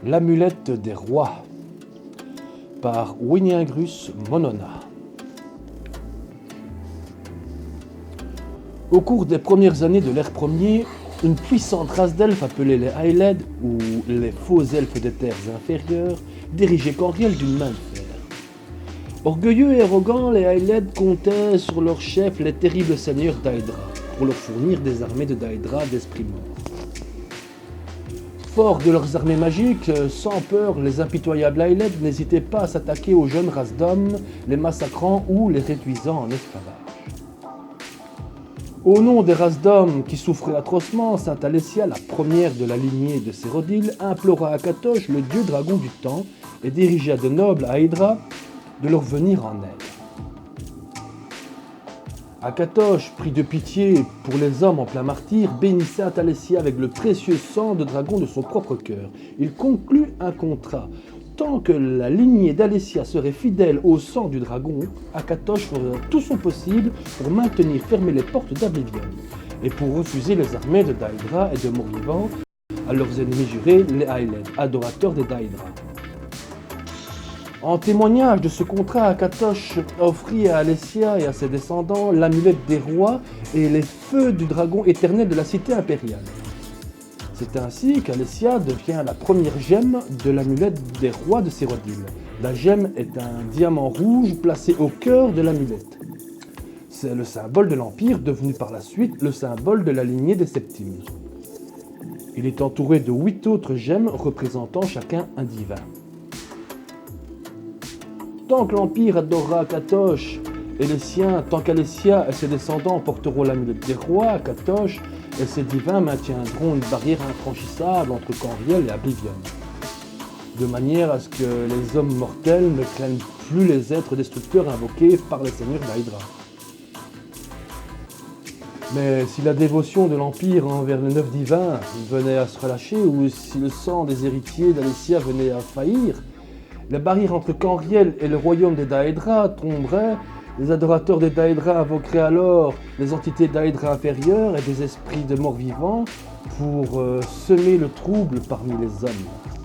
L'amulette des rois par Winiingrus Monona. Au cours des premières années de l'ère Ier, une puissante race d'elfes appelée les Aeled, ou les faux elfes des terres inférieures, dirigeait Canriel d'une main de fer. Orgueilleux et arrogants, les Aeled comptaient sur leur chef les terribles seigneurs d'Aedra, pour leur fournir des armées de Daedra d'esprits morts. Forts de leurs armées magiques, sans peur, les impitoyables Aeled n'hésitaient pas à s'attaquer aux jeunes races d'hommes, les massacrant ou les réduisant en esclavage. Au nom des races d'hommes qui souffraient atrocement, Sainte Alessia, la première de la lignée de Cérodil, implora Akatosh, le dieu dragon du temps, et dirigea de nobles à Aedra de leur venir en aide. Akatosh, pris de pitié pour les hommes en plein martyre, bénit Sainte Alessia avec le précieux sang de dragon de son propre cœur. Il conclut un contrat. Tant que la lignée d'Alessia serait fidèle au sang du dragon, Akatosh fera tout son possible pour maintenir fermées les portes d'Ablivion et pour refuser les armées de Daedra et de Morvivant à leurs ennemis jurés, les Aeled, adorateurs des Daedra. En témoignage de ce contrat, Akatosh offrit à Alessia et à ses descendants l'amulette des rois et les feux du dragon éternel de la cité impériale. C'est ainsi qu'Alessia devient la première gemme de l'amulette des rois de Cérodil. La gemme est un diamant rouge placé au cœur de l'amulette. C'est le symbole de l'Empire, devenu par la suite le symbole de la lignée des Septimes. Il est entouré de 8 autres gemmes représentant chacun un divin. Tant que l'Empire adorera Akatosh et les siens, tant qu'Alessia et ses descendants porteront l'amulette des rois, Akatosh et ses divins maintiendront une barrière infranchissable entre Canriel et Ablivion, de manière à ce que les hommes mortels ne craignent plus les êtres destructeurs invoqués par les seigneurs d'Aedra. Mais si la dévotion de l'Empire envers les 9 divins venait à se relâcher, ou si le sang des héritiers d'Alessia venait à faillir, la barrière entre Canriel et le royaume des Daedra tomberait, les adorateurs des Daedra invoqueraient alors les entités Daedra inférieures et des esprits de morts vivants pour semer le trouble parmi les hommes.